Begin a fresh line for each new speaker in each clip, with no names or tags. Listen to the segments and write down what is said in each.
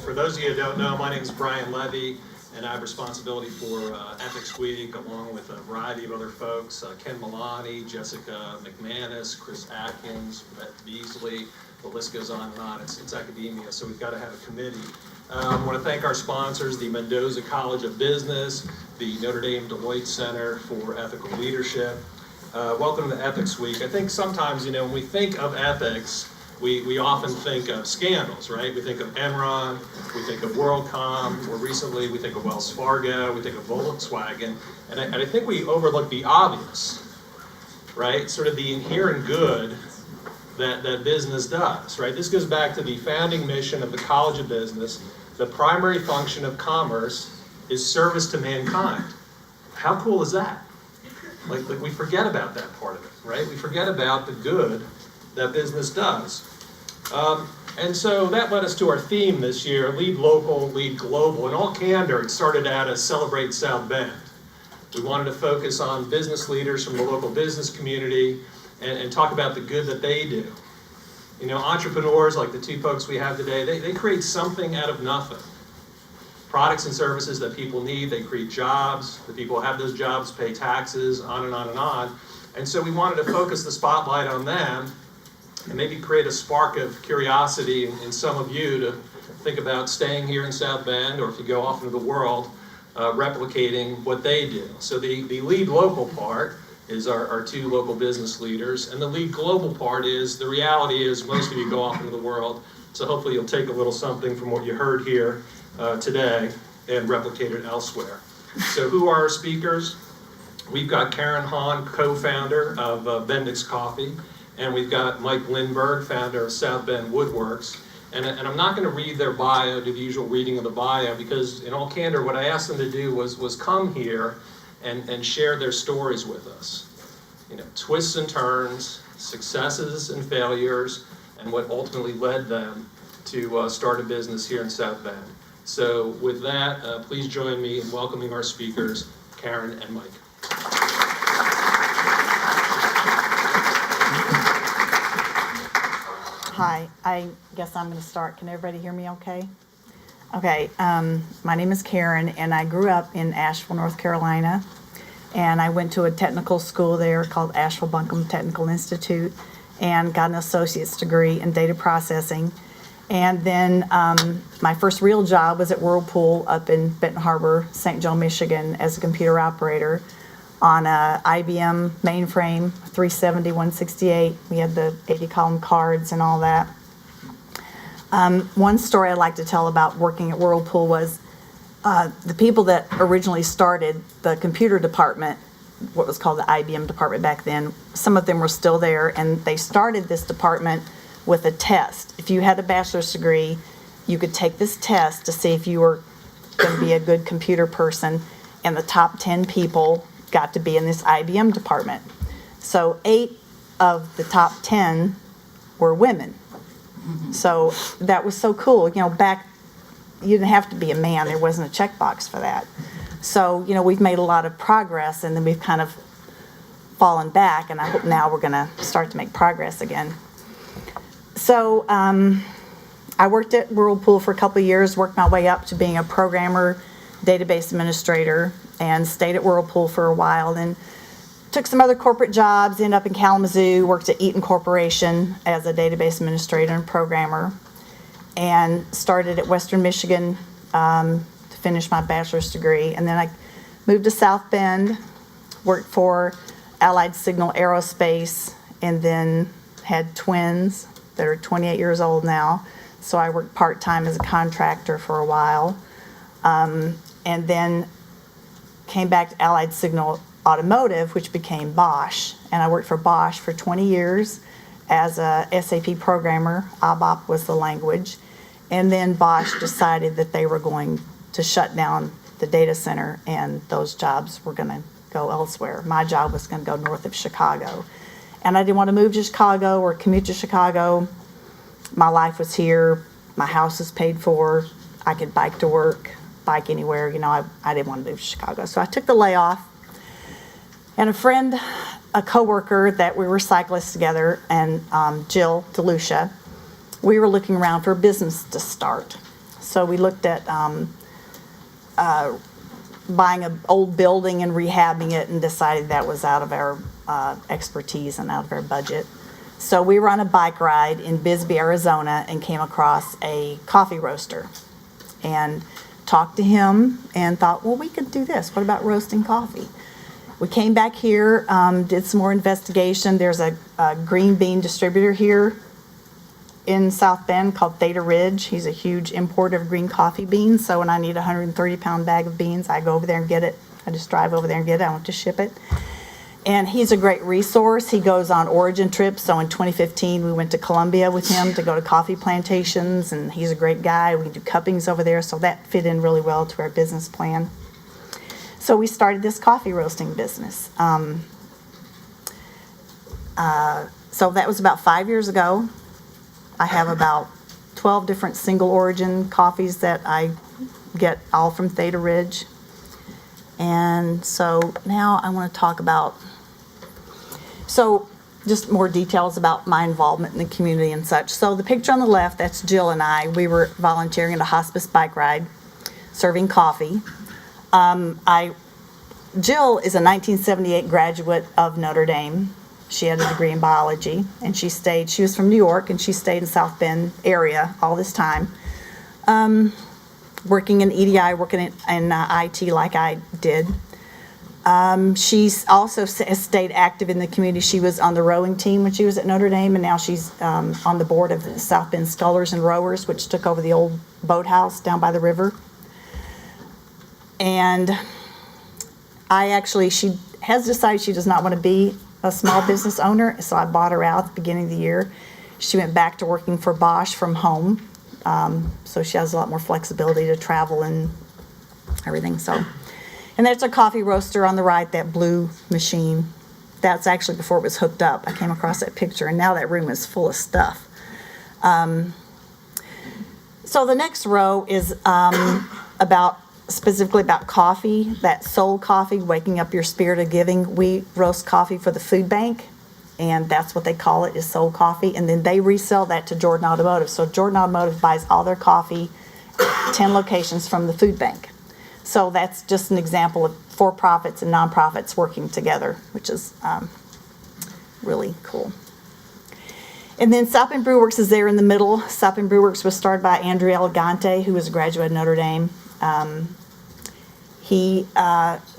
for those of you who don't know, my name is Brian Levy, and I have responsibility for Ethics Week, along with a variety of other folks, Ken Milani, Jessica McManus, Chris Atkins, Brett Beasley, the list goes on and on. It's academia, so we've got to have a committee. I want to thank our sponsors, the Mendoza College of Business, the Notre Dame Deloitte Center for Ethical Leadership. Welcome to Ethics Week. I think sometimes, when we think of ethics, we often think of scandals, right? We think of Enron, we think of WorldCom, more recently we think of Wells Fargo, we think of Volkswagen, and I think we overlook the obvious, right? Sort of the inherent good that business does, right? This goes back to the founding mission of the College of Business. The primary function of commerce is service to mankind. How cool is that? Like we forget about that part of it, right? We forget about the good that business does. And so that led us to our theme this year, Lead Local, Lead Global. In all candor, it started out as Celebrate South Bend. We wanted to focus on business leaders from the local business community and talk about the good that they do. Entrepreneurs like the two folks we have today, they create something out of nothing. Products and services that people need, they create jobs, the people who have those jobs pay taxes, on and on and on. And so we wanted to focus the spotlight on them and maybe create a spark of curiosity in some of you to think about staying here in South Bend, or if you go off into the world, replicating what they do. So the lead local part is our two local business leaders, and the lead global part is, the reality is most of you go off into the world, so hopefully you'll take a little something from what you heard here today and replicate it elsewhere. So who are our speakers? We've got Karen Hahn, co-founder of Bendix Coffee, and we've got Mike Lindberg, founder of South Bend Woodworks. And I'm not going to read their bio, do the usual reading of the bio, because in all candor, what I asked them to do was come here and share their stories with us. Twists and turns, successes and failures, and what ultimately led them to start a business here in South Bend. So with that, please join me in welcoming our speakers, Karen and Mike.
Hi, I guess I'm going to start. Can everybody hear me okay? Okay, my name is Karen, and I grew up in Asheville, North Carolina, and I went to a technical school there called Asheville Buncombe Technical Institute and got an associate's degree in data processing. And then my first real job was at Whirlpool up in Benton Harbor, St. Joe, Michigan, as a computer operator on a IBM mainframe, 370, 168. We had the 80-column cards and all that. One story I'd like to tell about working at Whirlpool was the people that originally started the computer department, what was called the IBM department back then, some of them were still there, and they started this department with a test. If you had a bachelor's degree, you could take this test to see if you were going to be a good computer person, and the top 10 people got to be in this IBM department. So 8 of the top 10 were women. So that was so cool. Back, you didn't have to be a man. There wasn't a checkbox for that. So, we've made a lot of progress, and then we've kind of fallen back, and I hope now we're going to start to make progress again. So I worked at Whirlpool for a couple of years, worked my way up to being a programmer, database administrator, and stayed at Whirlpool for a while. Then took some other corporate jobs, ended up in Kalamazoo, worked at Eaton Corporation as a database administrator and programmer, and started at Western Michigan to finish my bachelor's degree. And then I moved to South Bend, worked for Allied Signal Aerospace, and then had twins that are 28 years old now. So I worked part-time as a contractor for a while. And then came back to Allied Signal Automotive, which became Bosch. And I worked for Bosch for 20 years as a SAP programmer. ABAP was the language. And then Bosch decided that they were going to shut down the data center, and those jobs were going to go elsewhere. My job was going to go north of Chicago. And I didn't want to move to Chicago or commute to Chicago. My life was here. My house was paid for. I could bike to work, bike anywhere. I didn't want to move to Chicago. So I took the layoff. And a friend, a coworker that we were cyclists together, and Jill DeLucia, we were looking around for a business to start. So we looked at buying an old building and rehabbing it, and decided that was out of our expertise and out of our budget. So we were on a bike ride in Bisbee, Arizona, and came across a coffee roaster, and talked to him and thought, well, we could do this. What about roasting coffee? We came back here, did some more investigation. There's a green bean distributor here in South Bend called Theta Ridge. He's a huge importer of green coffee beans. So when I need a 130-pound bag of beans, I go over there and get it. I just drive over there and get it. I want to ship it. And he's a great resource. He goes on origin trips. So in 2015, we went to Colombia with him to go to coffee plantations, and he's a great guy. We do cuppings over there, so that fit in really well to our business plan. So we started this coffee roasting business. So that was about 5 years ago. I have about 12 different single origin coffees that I get all from Theta Ridge. And so now I want to talk about, so just more details about my involvement in the community and such. So the picture on the left, that's Jill and I. We were volunteering at a hospice bike ride, serving coffee. Jill is a 1978 graduate of Notre Dame. She had a degree in biology, and she was from New York, and she stayed in South Bend area all this time, working in EDI, working in IT like I did. She's also has stayed active in the community. She was on the rowing team when she was at Notre Dame, and now she's on the board of the South Bend Scullers and Rowers, which took over the old boathouse down by the river. And she has decided she does not want to be a small business owner, so I bought her out at the beginning of the year. She went back to working for Bosch from home, so she has a lot more flexibility to travel and everything. So, and there's a coffee roaster on the right, that blue machine. That's actually before it was hooked up. I came across that picture, and now that room is full of stuff. So the next row is specifically about coffee, that soul coffee, waking up your spirit of giving. We roast coffee for the food bank, and that's what they call it, is soul coffee. And then they resell that to Jordan Automotive. So Jordan Automotive buys all their coffee, 10 locations from the food bank. So that's just an example of for-profits and nonprofits working together, which is really cool. And then South Bend Brew Works is there in the middle. South Bend Brew Works was started by Andrew Elegante, who was a graduate of Notre Dame.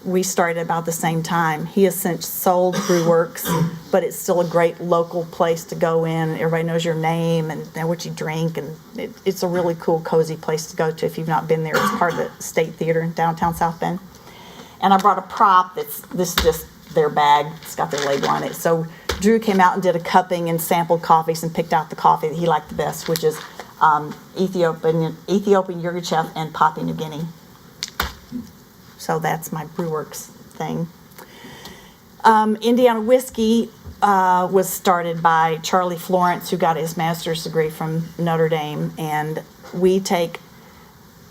We started about the same time. He has since sold BrewWorks, but it's still a great local place to go in. Everybody knows your name and what you drink, and it's a really cool, cozy place to go to if you've not been there. It's part of the State Theater in downtown South Bend. And I brought a prop this is just their bag. It's got their label on it. So Drew came out and did a cupping and sampled coffees and picked out the coffee that he liked the best, which is Ethiopian Yirgacheffe and Papua New Guinea. So that's my BrewWorks thing. Indiana Whiskey was started by Charlie Florence, who got his master's degree from Notre Dame. And we take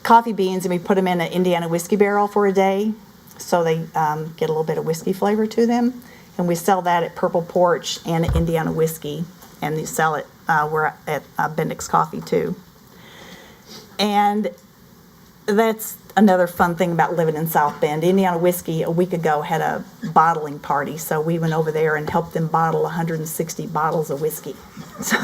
coffee beans and we put them in an Indiana whiskey barrel for a day, so they get a little bit of whiskey flavor to them. And we sell that at Purple Porch and at Indiana Whiskey, and they sell it we're at Bendix Coffee too. And that's another fun thing about living in South Bend. Indiana Whiskey a week ago had a bottling party, so we went over there and helped them bottle 160 bottles of whiskey. So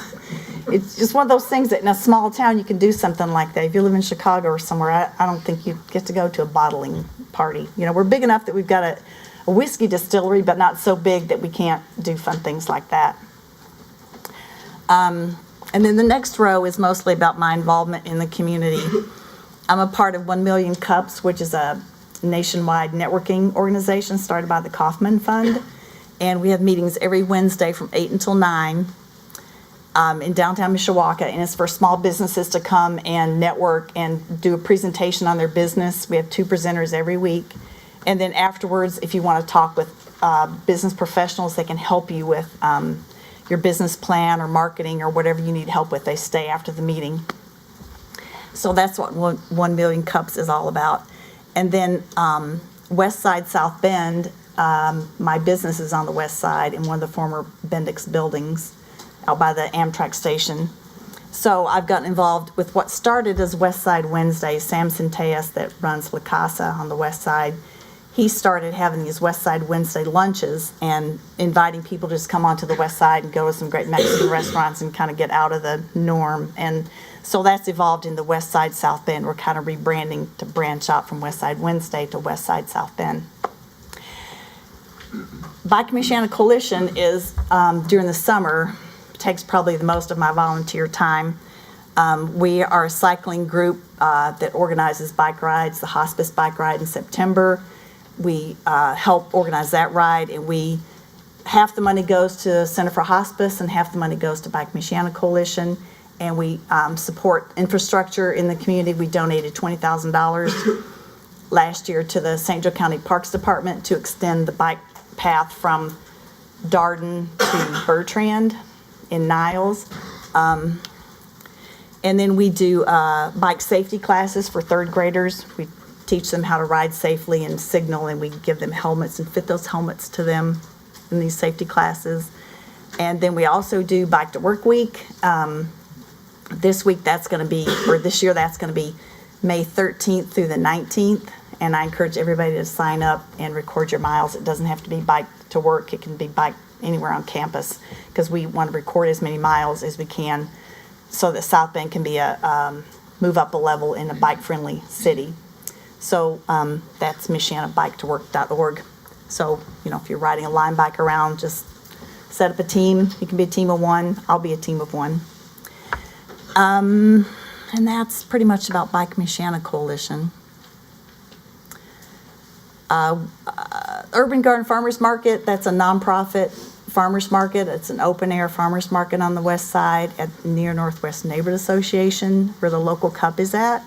it's just one of those things that in a small town you can do something like that. If you live in Chicago or somewhere, I don't think you get to go to a bottling party. You know, we're big enough that we've got a whiskey distillery, but not so big that we can't do fun things like that. And then the next row is mostly about my involvement in the community. I'm a part of 1 Million Cups, which is a nationwide networking organization started by the Kauffman Fund. And we have meetings every Wednesday from 8 until 9 in downtown Mishawaka. And it's for small businesses to come and network and do a presentation on their business. We have 2 presenters every week. And then afterwards, if you want to talk with business professionals, they can help you with your business plan or marketing or whatever you need help with. They stay after the meeting. So that's what 1 Million Cups is all about. And then West Side South Bend, my business is on the west side in one of the former Bendix buildings out by the Amtrak station. So I've gotten involved with what started as West Side Wednesdays. Sam Centellas, that runs La Casa on the west side, he started having these West Side Wednesday lunches and inviting people to just come onto the west side and go to some great Mexican restaurants and kind of get out of the norm. And so that's evolved in the West Side South Bend. We're kind of rebranding to branch out from West Side Wednesday to West Side South Bend. Bike Michiana Coalition is, during the summer, takes probably the most of my volunteer time. We are a cycling group that organizes bike rides, the hospice bike ride in September. We help organize that ride, and half the money goes to Center for Hospice and half the money goes to Bike Michiana Coalition, and we support infrastructure in the community. We donated $20,000 last year to the St. Joe County Parks Department to extend the bike path from Darden to Bertrand in Niles. And then we do bike safety classes for third graders. We teach them how to ride safely and signal, and we give them helmets and fit those helmets to them in these safety classes. And then we also do Bike to Work Week. This year that's going to be May 13th through the 19th. And I encourage everybody to sign up and record your miles. It doesn't have to be bike to work. It can be bike anywhere on campus, because we want to record as many miles as we can so that South Bend can be move up a level in a bike-friendly city. So that's MichianaBikeToWork.org. So, if you're riding a line bike around, just set up a team. You can be a team of one. I'll be a team of one. And that's pretty much about Bike Michiana Coalition. Urban Garden Farmers Market, that's a nonprofit farmers market. It's an open air farmers market on the west side near Northwest Neighborhood Association, where the local cup is at.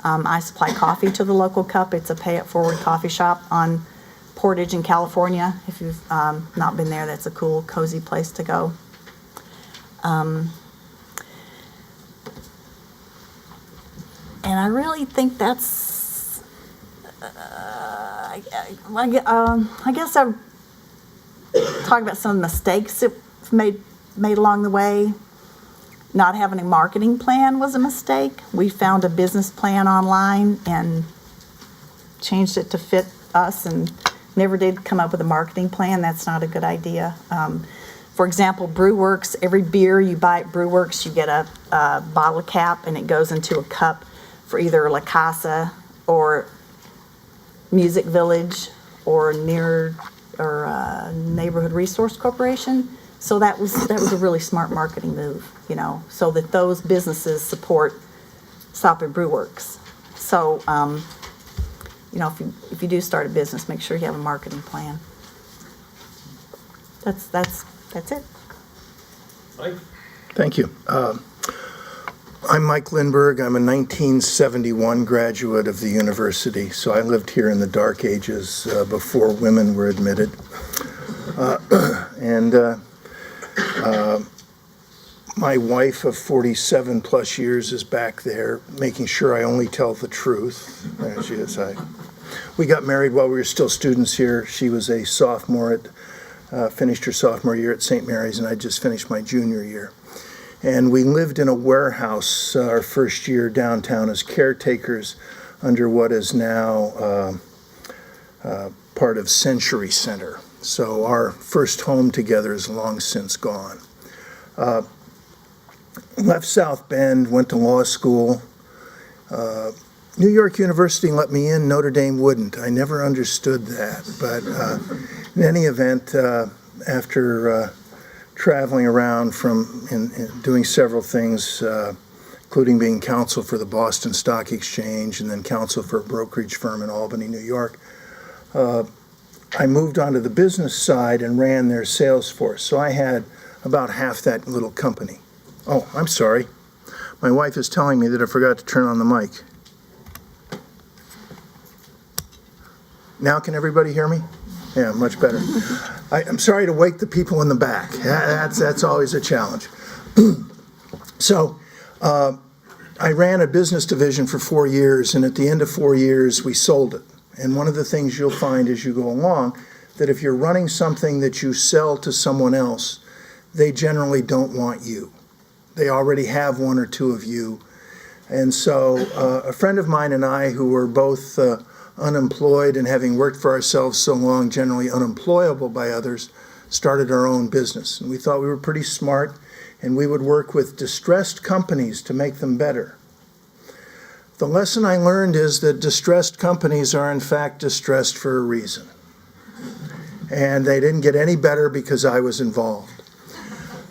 I supply coffee to the local cup. It's a pay it forward coffee shop on Portage in California. If you've not been there, that's a cool, cozy place to go. And I really think that's, I guess I've talked about some of the mistakes that made along the way. Not having a marketing plan was a mistake. We found a business plan online and changed it to fit us and never did come up with a marketing plan. That's not a good idea. For example, BrewWorks, every beer you buy at BrewWorks, you get a bottle cap, and it goes into a cup for either La Casa or Music Village or Neighborhood Resource Corporation. So that was a really smart marketing move, so that those businesses support South Bend BrewWorks. So, if you do start a business, make sure you have a marketing plan. That's it.
Mike?
Thank you. I'm Mike Lindberg. I'm a 1971 graduate of the university, so I lived here in the dark ages before women were admitted. My wife of 47 plus years is back there, making sure I only tell the truth. There she is. We got married while we were still students here. She was a sophomore finished her sophomore year at St. Mary's, and I just finished my junior year. And we lived in a warehouse our first year downtown as caretakers under what is now part of Century Center. So our first home together is long since gone. Left South Bend, went to law school. New York University let me in, Notre Dame wouldn't. I never understood that. But in any event, after traveling around and doing several things, including being counsel for the Boston Stock Exchange and then counsel for a brokerage firm in Albany, New York, I moved onto the business side and ran their sales force. So I had about half that little company. Oh, I'm sorry. My wife is telling me that I forgot to turn on the mic. Now can everybody hear me? Yeah, much better. I'm sorry to wake the people in the back. That's always a challenge. So I ran a business division for 4 years, and at the end of 4 years, we sold it. And one of the things you'll find as you go along, that if you're running something that you sell to someone else, they generally don't want you. they already have one or two of you. And so a friend of mine and I, who were both unemployed and having worked for ourselves so long, generally unemployable by others, started our own business. And we thought we were pretty smart, and we would work with distressed companies to make them better. The lesson I learned is that distressed companies are in fact distressed for a reason. And they didn't get any better because I was involved.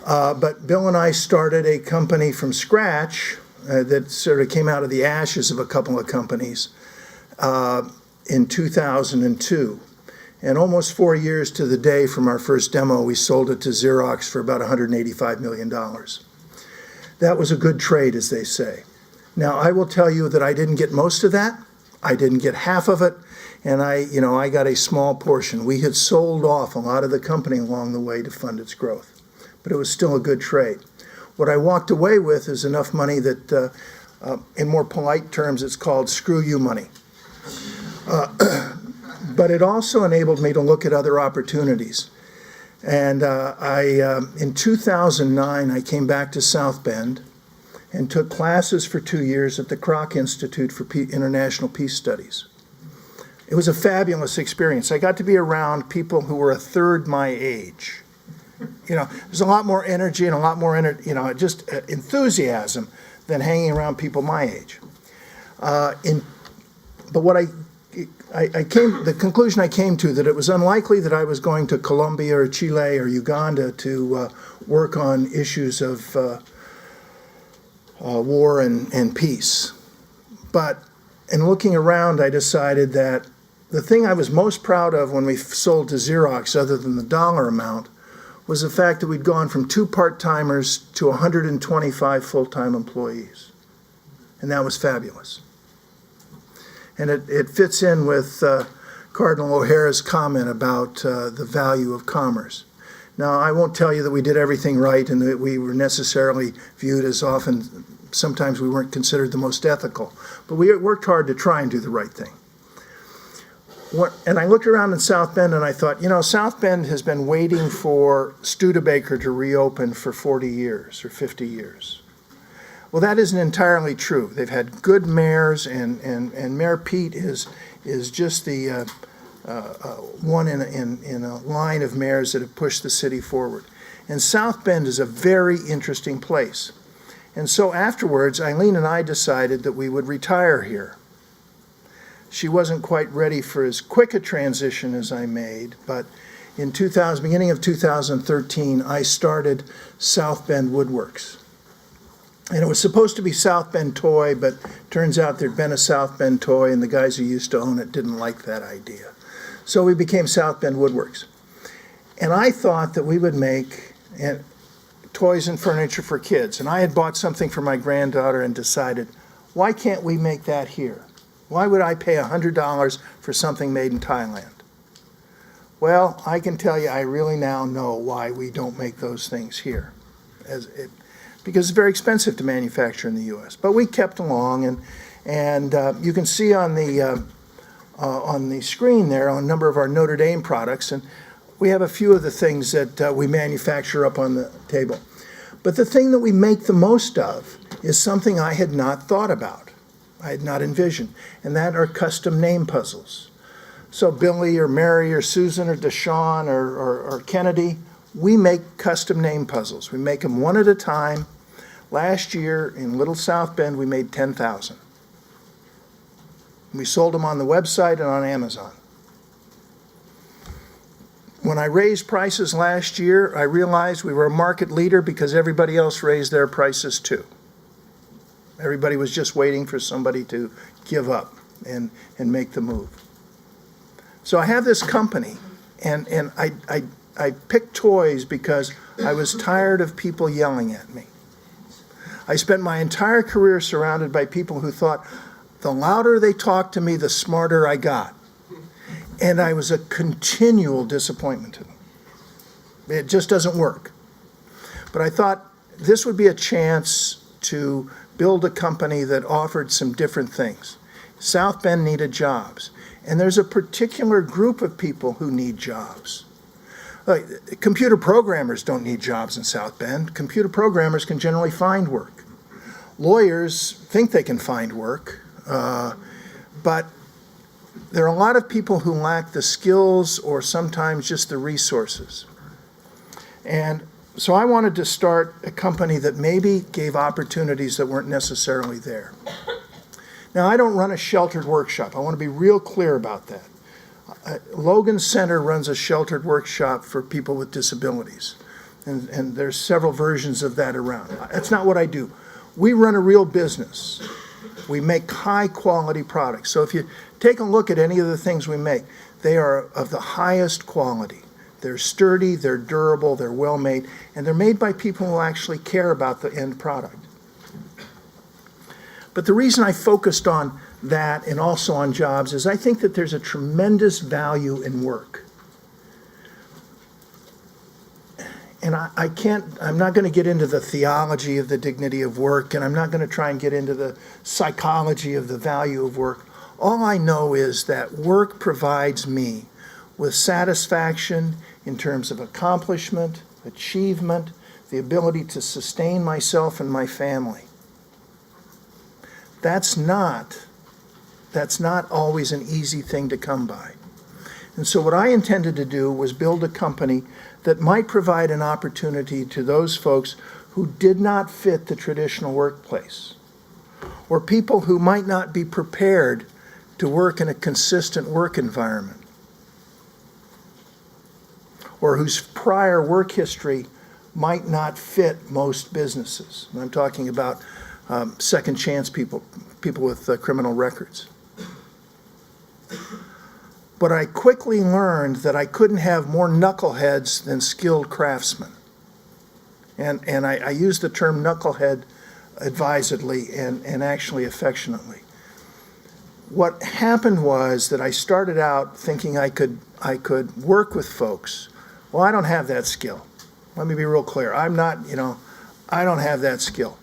But Bill and I started a company from scratch that sort of came out of the ashes of a couple of companies in 2002. And almost 4 years to the day from our first demo, we sold it to Xerox for about $185 million. That was a good trade, as they say. Now, I will tell you that I didn't get most of that. I didn't get half of it. And I got a small portion. We had sold off a lot of the company along the way to fund its growth. But it was still a good trade. What I walked away with is enough money that, in more polite terms, it's called screw you money. But it also enabled me to look at other opportunities. And in 2009, I came back to South Bend and took classes for 2 years at the Kroc Institute for International Peace Studies. It was a fabulous experience. I got to be around people who were a third my age. There's a lot more energy and a lot more just enthusiasm than hanging around people my age. But what the conclusion I came to, that it was unlikely that I was going to Colombia or Chile or Uganda to work on issues of war and peace. But in looking around, I decided that the thing I was most proud of when we sold to Xerox, other than the dollar amount, was the fact that we'd gone from 2 part-timers to 125 full-time employees. And that was fabulous. And it fits in with Cardinal O'Hara's comment about the value of commerce. Now, I won't tell you that we did everything right and that we were necessarily viewed as often, sometimes we weren't considered the most ethical, but we worked hard to try and do the right thing. And I looked around in South Bend and I thought, South Bend has been waiting for Studebaker to reopen for 40 years or 50 years. Well, that isn't entirely true. They've had good mayors, and Mayor Pete is just the one in a line of mayors that have pushed the city forward. And South Bend is a very interesting place. And so afterwards, Eileen and I decided that we would retire here. She wasn't quite ready for as quick a transition as I made, but in beginning of 2013, I started South Bend Woodworks. And it was supposed to be South Bend Toy, but turns out there'd been a South Bend Toy, and the guys who used to own it didn't like that idea. So we became South Bend Woodworks. And I thought that we would make toys and furniture for kids. And I had bought something for my granddaughter and decided, why can't we make that here? Why would I pay $100 for something made in Thailand? Well, I can tell you I really now know why we don't make those things here. Because it's very expensive to manufacture in the U.S. But we kept along, and you can see on the screen there a number of our Notre Dame products, and we have a few of the things that we manufacture up on the table. But the thing that we make the most of is something I had not thought about. I had not envisioned, and that are custom name puzzles. So Billy or Mary or Susan or Deshawn or Kennedy, we make custom name puzzles. We make them one at a time. Last year in Little South Bend, we made 10,000. We sold them on the website and on Amazon. When I raised prices last year, I realized we were a market leader because everybody else raised their prices too. Everybody was just waiting for somebody to give up and make the move. So I have this company, and I picked toys because I was tired of people yelling at me. I spent my entire career surrounded by people who thought the louder they talked to me, the smarter I got. And I was a continual disappointment to them. It just doesn't work. But I thought this would be a chance to build a company that offered some different things. South Bend needed jobs. And there's a particular group of people who need jobs. Computer programmers don't need jobs in South Bend. Computer programmers can generally find work. Lawyers think they can find work, but there are a lot of people who lack the skills or sometimes just the resources. And so I wanted to start a company that maybe gave opportunities that weren't necessarily there. Now, I don't run a sheltered workshop. I want to be real clear about that. Logan Center runs a sheltered workshop for people with disabilities. And there's several versions of that around. That's not what I do. We run a real business. We make high-quality products. So if you take a look at any of the things we make, they are of the highest quality. They're sturdy, they're durable, they're well-made, and they're made by people who actually care about the end product. But the reason I focused on that and also on jobs is I think that there's a tremendous value in work. And I'm not going to get into the theology of the dignity of work, and I'm not going to try and get into the psychology of the value of work. All I know is that work provides me with satisfaction in terms of accomplishment, achievement, the ability to sustain myself and my family. That's not always an easy thing to come by. And so what I intended to do was build a company that might provide an opportunity to those folks who did not fit the traditional workplace, or people who might not be prepared to work in a consistent work environment, or whose prior work history might not fit most businesses. And I'm talking about second chance people with criminal records. But I quickly learned that I couldn't have more knuckleheads than skilled craftsmen. And I use the term knucklehead advisedly and actually affectionately. What happened was that I started out thinking I could work with folks. Well, I don't have that skill. Let me be real clear. I don't have that skill.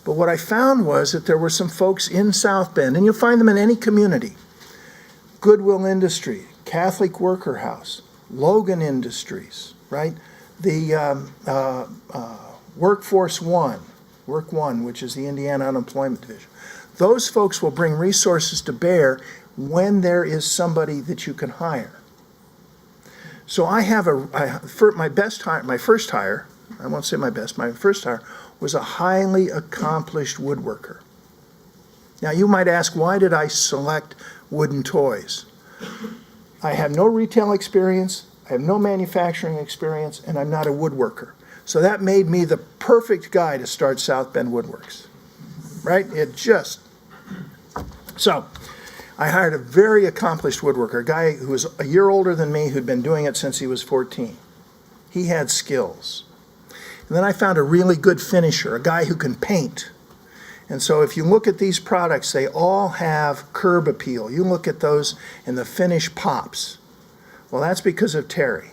But what I found was that there were some folks in South Bend, and you'll find them in any community. Goodwill Industry, Catholic Worker House, Logan Industries, right? The Workforce One, Work One, which is the Indiana Unemployment Division. Those folks will bring resources to bear when there is somebody that you can hire. So I have my first hire, I won't say my best, my first hire was a highly accomplished woodworker. Now you might ask, why did I select wooden toys? I have no retail experience, I have no manufacturing experience, and I'm not a woodworker. So that made me the perfect guy to start South Bend Woodworks, right? So I hired a very accomplished woodworker, a guy who was a year older than me, who'd been doing it since he was 14. He had skills. And then I found a really good finisher, a guy who can paint. And so if you look at these products, they all have curb appeal. You look at those and the finish pops. Well, that's because of Terry.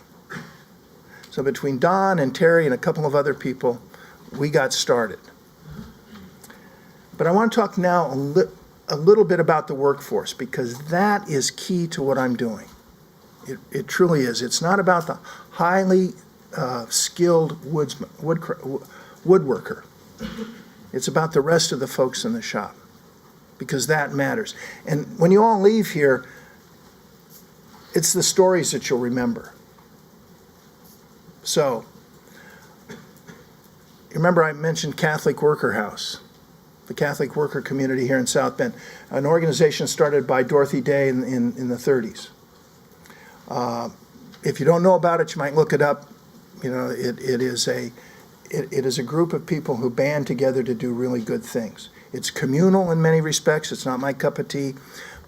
So between Don and Terry and a couple of other people, we got started. But I want to talk now a little bit about the workforce, because that is key to what I'm doing. It truly is. It's not about the highly skilled woodworker. It's about the rest of the folks in the shop, because that matters. And when you all leave here, it's the stories that you'll remember. So, remember I mentioned Catholic Worker House, the Catholic worker community here in South Bend, an organization started by Dorothy Day in the 30s. If you don't know about it, you might look it up. You know, it is a group of people who band together to do really good things. It's communal in many respects. It's not my cup of tea.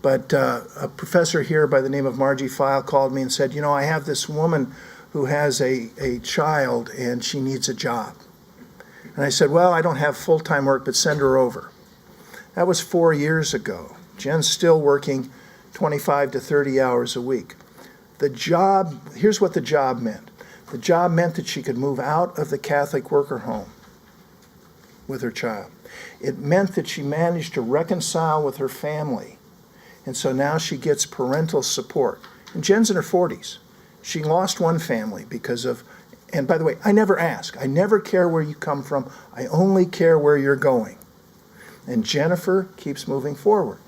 But a professor here by the name of Margie File called me and said, you know, I have this woman who has a child and she needs a job. And I said, well, I don't have full-time work, but send her over. That was 4 years ago. Jen's still working 25 to 30 hours a week. The job, here's what the job meant. The job meant that she could move out of the Catholic worker home with her child. It meant that she managed to reconcile with her family. And so now she gets parental support. And Jen's in her 40s. She lost one family because of, and by the way, I never ask. I never care where you come from. I only care where you're going. And Jennifer keeps moving forward.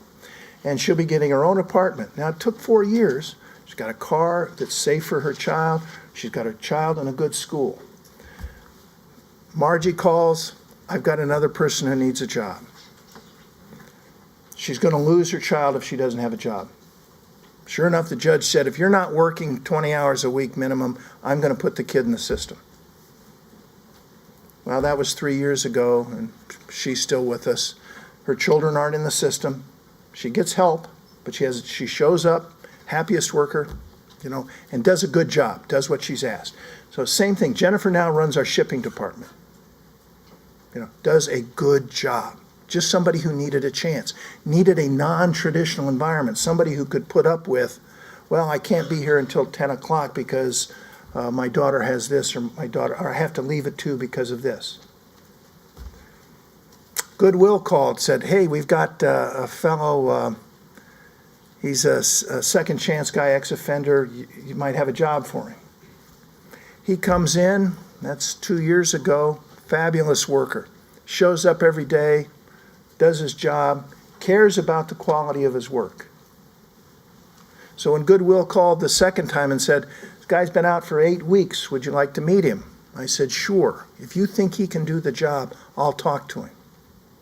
And she'll be getting her own apartment. Now, it took 4 years. She's got a car that's safe for her child. She's got her child in a good school. Margie calls, I've got another person who needs a job. She's going to lose her child if she doesn't have a job. Sure enough, the judge said, if you're not working 20 hours a week minimum, I'm going to put the kid in the system. Well, that was 3 years ago, and she's still with us. Her children aren't in the system. She gets help, but she shows up, happiest worker, and does a good job, does what she's asked. So same thing. Jennifer now runs our shipping department. Does a good job. Just somebody who needed a chance, needed a non-traditional environment, somebody who could put up with, well, I can't be here until 10 o'clock because my daughter has this, or I have to leave at 2 because of this. Goodwill called, said, hey, we've got a fellow, he's a second chance guy, ex-offender, you might have a job for him. He comes in, that's 2 years ago, fabulous worker, shows up every day, does his job, cares about the quality of his work. So when Goodwill called the second time and said, this guy's been out for 8 weeks, would you like to meet him? I said, sure. If you think he can do the job, I'll talk to him.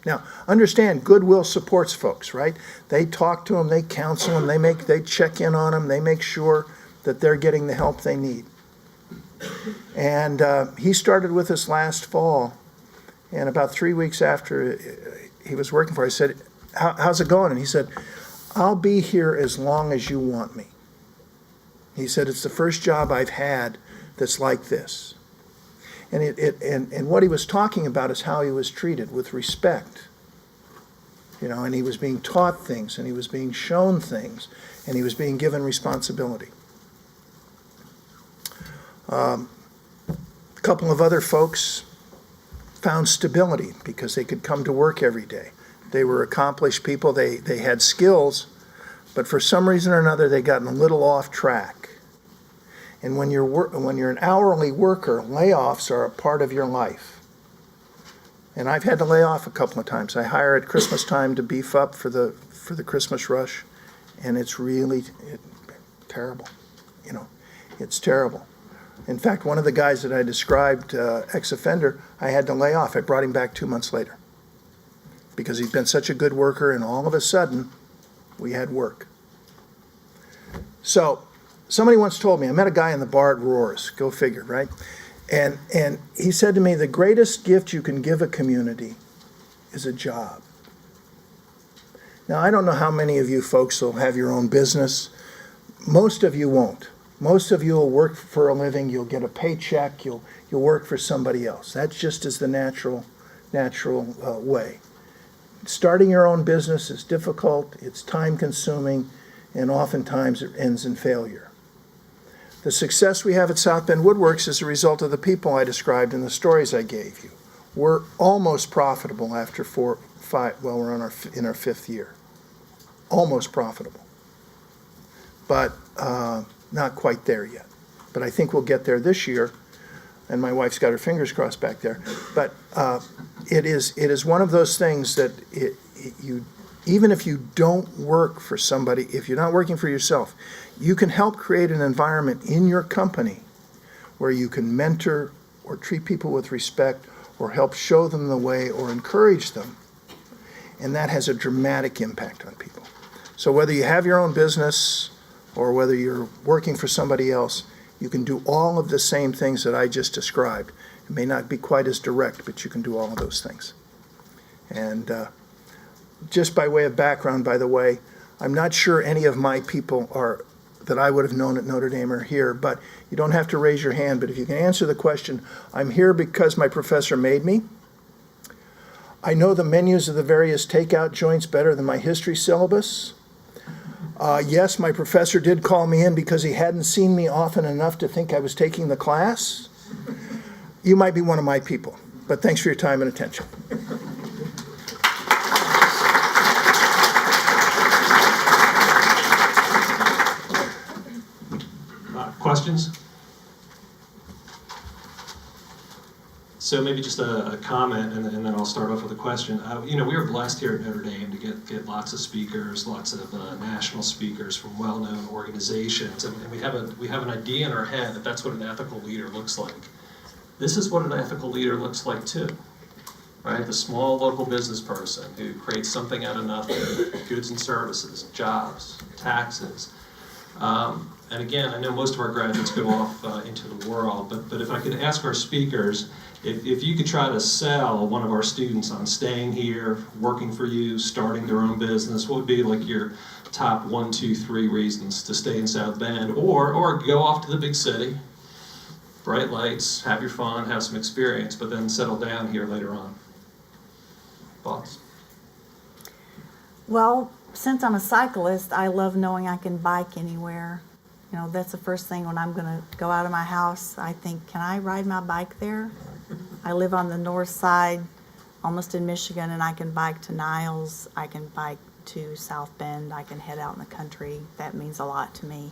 Now, understand, Goodwill supports folks, right? They talk to them, they counsel them, they check in on them, they make sure that they're getting the help they need. And he started with us last fall, and about 3 weeks after he was working for us, I said, how's it going? And he said, I'll be here as long as you want me. He said, it's the first job I've had that's like this. And what he was talking about is how he was treated with respect. And he was being taught things, and he was being shown things, and he was being given responsibility. A couple of other folks found stability because they could come to work every day. They were accomplished people, they had skills, but for some reason or another they gotten a little off track. And when you're an hourly worker, layoffs are a part of your life. And I've had to lay off a couple of times. I hire at Christmas time to beef up for the Christmas rush, and it's really terrible. It's terrible. In fact, one of the guys that I described, ex-offender, I had to lay off. I brought him back 2 months later because he'd been such a good worker, and all of a sudden, we had work. So somebody once told me, I met a guy in the bar at Roars, go figure, right? And he said to me, the greatest gift you can give a community is a job. Now, I don't know how many of you folks will have your own business. Most of you won't. Most of you will work for a living, you'll get a paycheck, you'll work for somebody else. That just is the natural way. Starting your own business is difficult, it's time-consuming, and oftentimes it ends in failure. The success we have at South Bend Woodworks is a result of the people I described in the stories I gave you. We're almost profitable after we're in our 5th year. Almost profitable. But not quite there yet. But I think we'll get there this year, and my wife's got her fingers crossed back there. But it is one of those things that even if you don't work for somebody, if you're not working for yourself, you can help create an environment in your company where you can mentor or treat people with respect or help show them the way or encourage them. And that has a dramatic impact on people. So whether you have your own business or whether you're working for somebody else, you can do all of the same things that I just described. It may not be quite as direct, but you can do all of those things. And just by way of background, by the way, I'm not sure any of my people that I would have known at Notre Dame are here, but you don't have to raise your hand. But if you can answer the question, I'm here because my professor made me. I know the menus of the various takeout joints better than my history syllabus. Yes, my professor did call me in because he hadn't seen me often enough to think I was taking the class. You might be one of my people, but thanks for your time and attention.
Questions? questions? So maybe just a comment, and then I'll start off with a question. You know, we were blessed here at Notre Dame to get lots of speakers, lots of national speakers from well-known organizations, and we have an idea in our head that that's what an ethical leader looks like. This is what an ethical leader looks like too, right? The small local business person who creates something out of nothing, goods and services, jobs, taxes. And again, I know most of our graduates go off into the world, but if I could ask our speakers, if you could try to sell one of our students on staying here, working for you, starting their own business, what would be like your top 1, 2, 3 reasons to stay in South Bend, or go off to the big city, bright lights, have your fun, have some experience, but then settle down here later on? Thoughts?
Well, since I'm a cyclist, I love knowing I can bike anywhere. You know, that's the first thing when I'm gonna go out of my house. I think, can I ride my bike there? I live on the north side, almost in Michigan, and I can bike to Niles. I can bike to South Bend. I can head out in the country. That means a lot to me.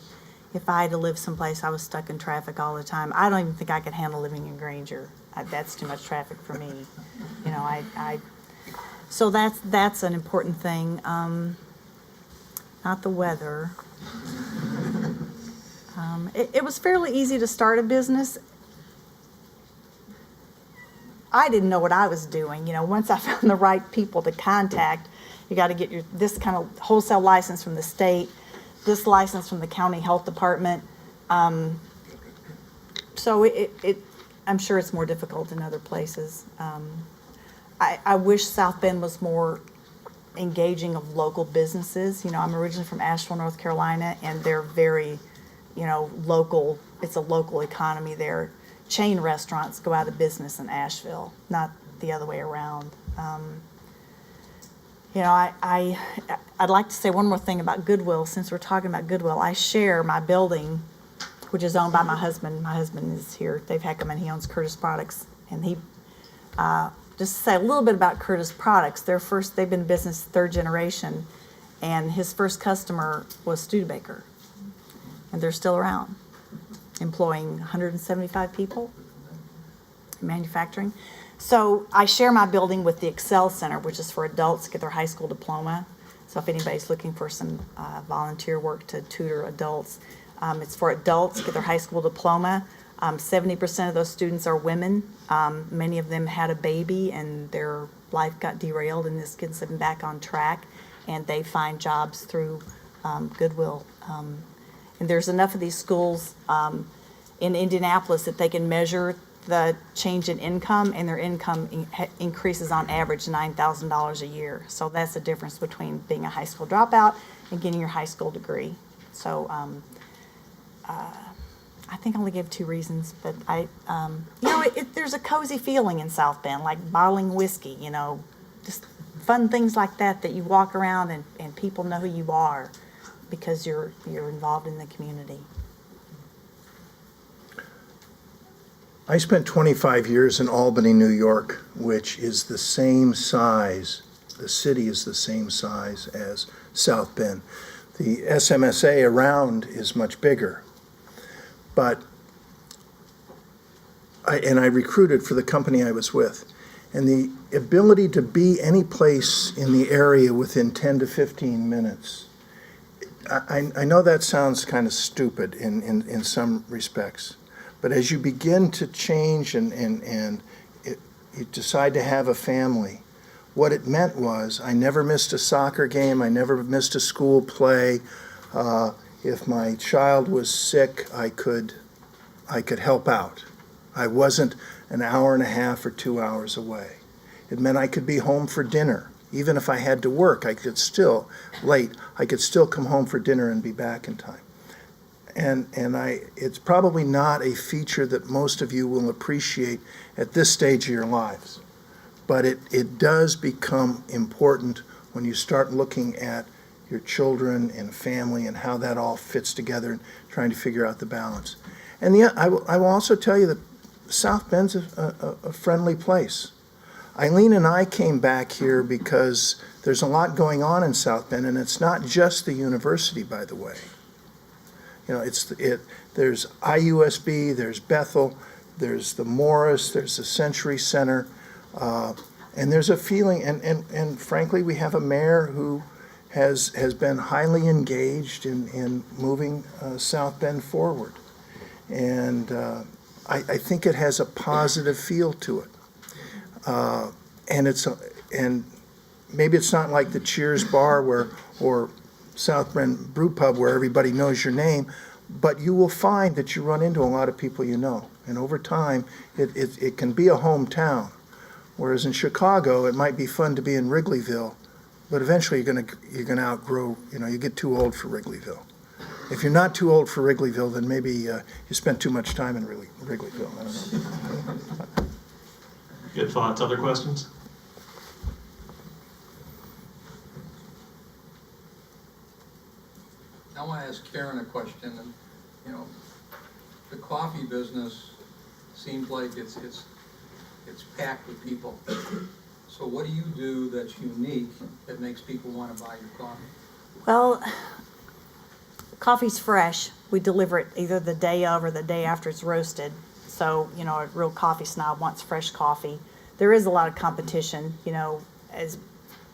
If I had to live someplace I was stuck in traffic all the time, I don't even think I could handle living in Granger. That's too much traffic for me. You know, so that's an important thing. Not the weather. It was fairly easy to start a business. I didn't know what I was doing. You know, once I found the right people to contact, you got to get this kind of wholesale license from the state, this license from the county health department. So I'm sure it's more difficult in other places. I wish South Bend was more engaging of local businesses. You know, I'm originally from Asheville, North Carolina, and they're very, you know, local. It's a local economy there. Chain restaurants go out of business in Asheville, not the other way around. You know, I'd like to say one more thing about Goodwill. Since we're talking about Goodwill, I share my building, which is owned by my husband. My husband is here, Dave Heckerman. He owns Curtis Products, and he just to say a little bit about Curtis Products. They've been in business 3rd generation, and his first customer was Studebaker, and they're still around, employing 175 people in manufacturing. So I share my building with the Excel Center, which is for adults to get their high school diploma. So if anybody's looking for some volunteer work to tutor adults, it's for adults to get their high school diploma. 70% of those students are women. Many of them had a baby and their life got derailed, and this gets them back on track, and they find jobs through Goodwill. And there's enough of these schools in Indianapolis that they can measure the change in income, and their income increases on average $9,000 a year. So that's the difference between being a high school dropout and getting your high school degree. So I think I only gave 2 reasons, but you know, there's a cozy feeling in South Bend, like bottling whiskey, you know, just fun things like that you walk around and people know who you are because you're involved in the community.
I spent 25 years in Albany, New York, which is the same size, the city is the same size as South Bend. The SMSA around is much bigger. But I recruited for the company I was with. And the ability to be any place in the area within 10 to 15 minutes, I know that sounds kind of stupid in some respects. But as you begin to change and you decide to have a family, what it meant was I never missed a soccer game, I never missed a school play. If my child was sick, I could help out. I wasn't an hour and a half or 2 hours away. It meant I could be home for dinner. Even if I had to work, I could still come home for dinner and be back in time. And it's probably not a feature that most of you will appreciate at this stage of your lives. But it does become important when you start looking at your children and family and how that all fits together and trying to figure out the balance. And I will also tell you that South Bend's a friendly place. Eileen and I came back here because there's a lot going on in South Bend, and it's not just the university, by the way. You know, there's IUSB, there's Bethel, there's the Morris, there's the Century Center, and there's a feeling, and frankly, we have a mayor who has been highly engaged in moving South Bend forward. And I think it has a positive feel to it. And maybe it's not like the Cheers Bar or South Bend Brew Pub where everybody knows your name, but you will find that you run into a lot of people you know. And over time, it can be a hometown. Whereas in Chicago, it might be fun to be in Wrigleyville, but eventually you're gonna outgrow, you get too old for Wrigleyville. If you're not too old for Wrigleyville, then maybe you spent too much time in Wrigleyville. I don't know.
Good thoughts. Other questions?
I want to ask Karen a question. And, the coffee business seems like it's packed with people. So what do you do that's unique that makes people want to buy your coffee?
Well, coffee's fresh. We deliver it either the day of or the day after it's roasted. So, a real coffee snob wants fresh coffee. There is a lot of competition, as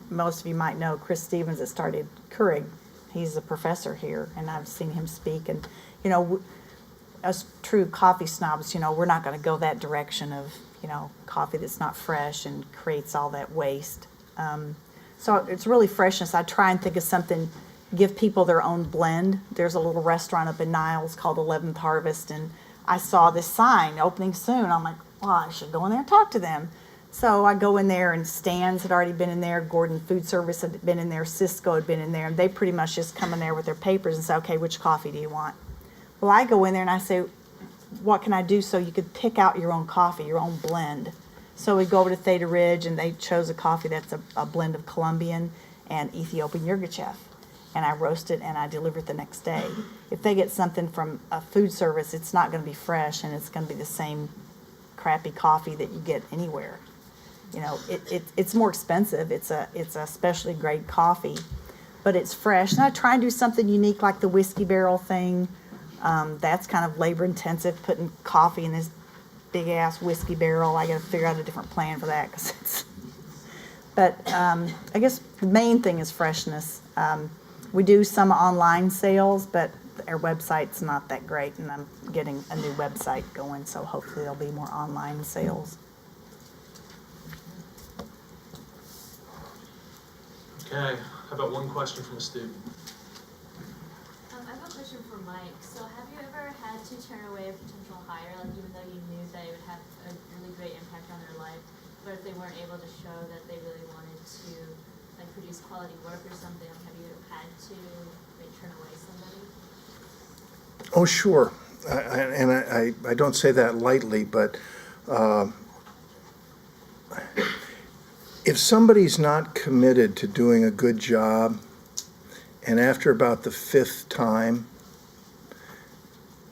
most of you might know, Chris Stevens that started Keurig. He's a professor here, and I've seen him speak. And, us true coffee snobs, we're not going to go that direction of, coffee that's not fresh and creates all that waste. So it's really freshness. I try and think of something, give people their own blend. There's a little restaurant up in Niles called 11th Harvest, and I saw this sign opening soon. I'm like, well, I should go in there and talk to them. So I go in there, and Stan's had already been in there, Gordon Food Service had been in there, Cisco had been in there, and they pretty much just come in there with their papers and say, okay, which coffee do you want? Well, I go in there and I say, what can I do so you could pick out your own coffee, your own blend? So we go over to Theta Ridge, and they chose a coffee that's a blend of Colombian and Ethiopian Yirgacheffe. And I roast it and I deliver it the next day. If they get something from a food service, it's not going to be fresh, and it's going to be the same crappy coffee that you get anywhere. It's more expensive. It's a specialty grade coffee, but it's fresh. And I try and do something unique like the whiskey barrel thing. That's kind of labor intensive, putting coffee in this big ass whiskey barrel. I got to figure out a different plan for that But I guess the main thing is freshness. We do some online sales, but our website's not that great, and I'm getting a new website going, so hopefully there'll be more online sales.
Okay, how about one question from a student?
I have a question for Mike. So have you ever had to turn away a potential hire, like even though you knew that it would have a really great impact on their life, but if they weren't able to show that they really wanted to produce quality work or something, have you had to turn away somebody?
Oh, sure. I don't say that lightly, but if somebody's not committed to doing a good job, and after about the fifth time,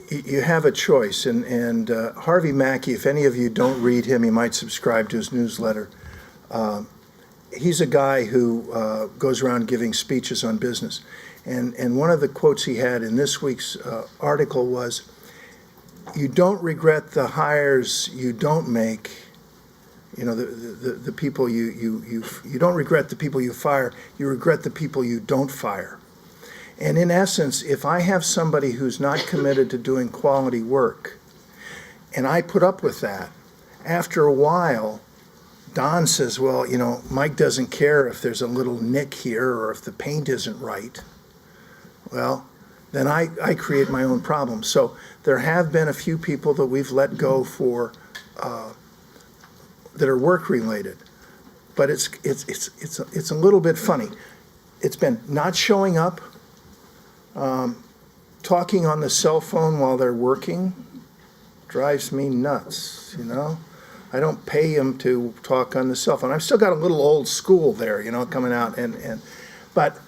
you have a choice. And Harvey Mackey, if any of you don't read him, you might subscribe to his newsletter. He's a guy who goes around giving speeches on business. And one of the quotes he had in this week's article was, you don't regret the hires you don't make. The people you don't regret the people you fire, you regret the people you don't fire. And in essence, if I have somebody who's not committed to doing quality work, and I put up with that, after a while, Don says, well, Mike doesn't care if there's a little nick here or if the paint isn't right. Well, then I create my own problems. So there have been a few people that we've let go for that are work related, but it's a little bit funny. It's been not showing up, talking on the cell phone while they're working, drives me nuts. I don't pay them to talk on the cell phone. I've still got a little old school there, coming out, but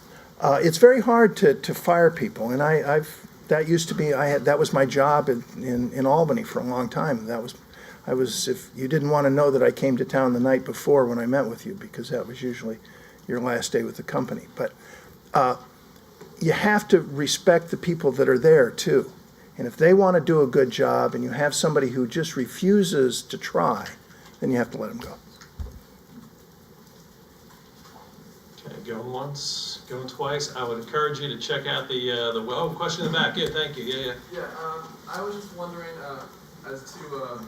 it's very hard to fire people, and that used to be that was my job in Albany for a long time. If you didn't want to know that I came to town the night before when I met with you, because that was usually your last day with the company. But you have to respect the people that are there too. And if they want to do a good job and you have somebody who just refuses to try, then you have to let them go.
Okay, going once, going twice. I would encourage you to check out question in the back. Yeah, thank you. Yeah.
Yeah, I was just wondering, as to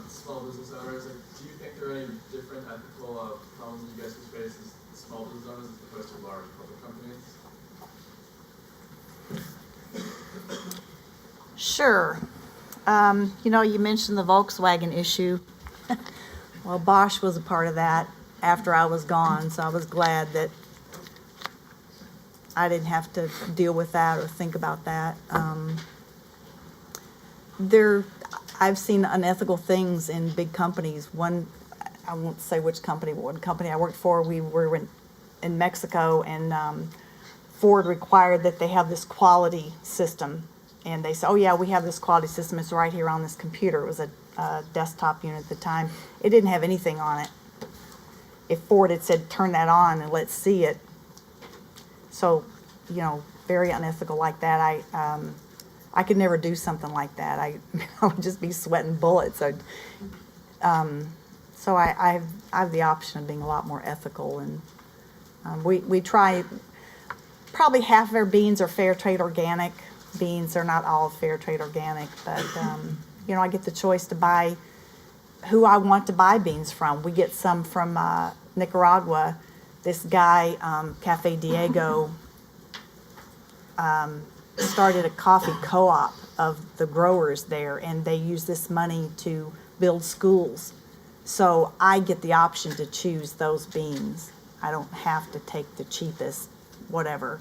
small business owners, like, do you think there are any different ethical problems that you guys would face as small business owners as opposed to large public companies?
Sure. You mentioned the Volkswagen issue. Well, Bosch was a part of that after I was gone, so I was glad that I didn't have to deal with that or think about that. I've seen unethical things in big companies. One, I won't say which company, but one company I worked for, we were in Mexico, and Ford required that they have this quality system. And they said, oh yeah, we have this quality system, it's right here on this computer. It was a desktop unit at the time. It didn't have anything on it. If Ford had said, turn that on and let's see it. So, very unethical like that. I could never do something like that. I would just be sweating bullets. So I have the option of being a lot more ethical, and we try. Probably half of our beans are fair trade organic beans. They're not all fair trade organic, but I get the choice to buy who I want to buy beans from. We get some from Nicaragua. This guy, Cafe Diego, started a coffee co-op of the growers there, and they use this money to build schools. So I get the option to choose those beans. I don't have to take the cheapest, whatever.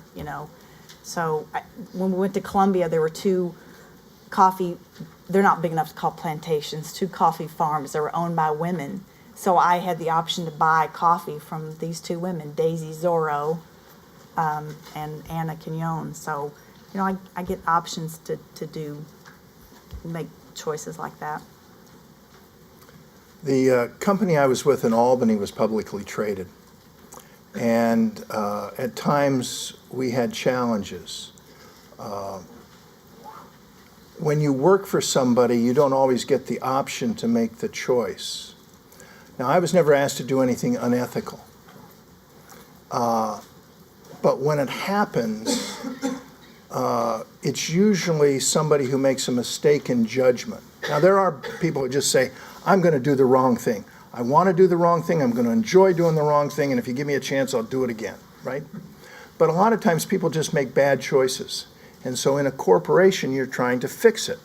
So when we went to Colombia, there were two coffee, they're not big enough to call plantations, two coffee farms that were owned by women. So I had the option to buy coffee from these two women, Daisy Zorro and Anna Quignon. So, I get options to make choices like that.
The company I was with in Albany was publicly traded. And at times we had challenges. When you work for somebody, you don't always get the option to make the choice. Now, I was never asked to do anything unethical. But when it happens, it's usually somebody who makes a mistake in judgment. Now, there are people who just say, I'm going to do the wrong thing. I want to do the wrong thing. I'm going to enjoy doing the wrong thing. And if you give me a chance, I'll do it again, right? But a lot of times people just make bad choices. And so in a corporation, you're trying to fix it.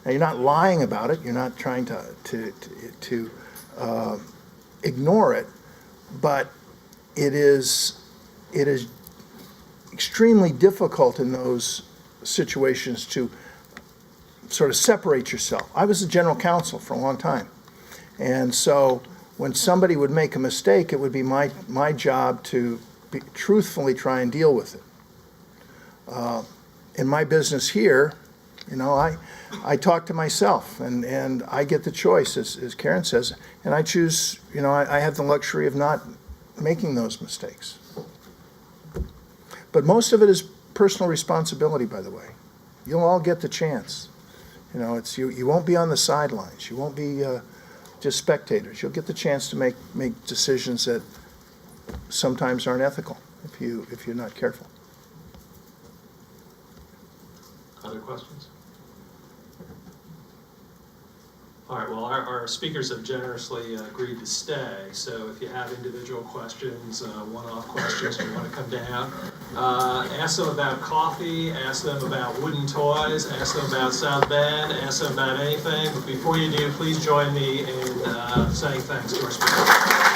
Now, you're not lying about it. You're not trying to ignore it. But it is extremely difficult in those situations to sort of separate yourself. I was the general counsel for a long time. And so when somebody would make a mistake, it would be my job to truthfully try and deal with it. In my business here, I talk to myself, and I get the choice, as Karen says, and I choose, I have the luxury of not making those mistakes. But most of it is personal responsibility, by the way. You'll all get the chance. You won't be on the sidelines. You won't be just spectators. You'll get the chance to make decisions that sometimes aren't ethical if you're not careful.
Other questions? All right, well, our speakers have generously agreed to stay, so if you have individual questions, one-off questions, you want to come down, ask them about coffee, ask them about wooden toys, ask them about South Bend, ask them about anything, but before you do, please join me in saying thanks to our speakers.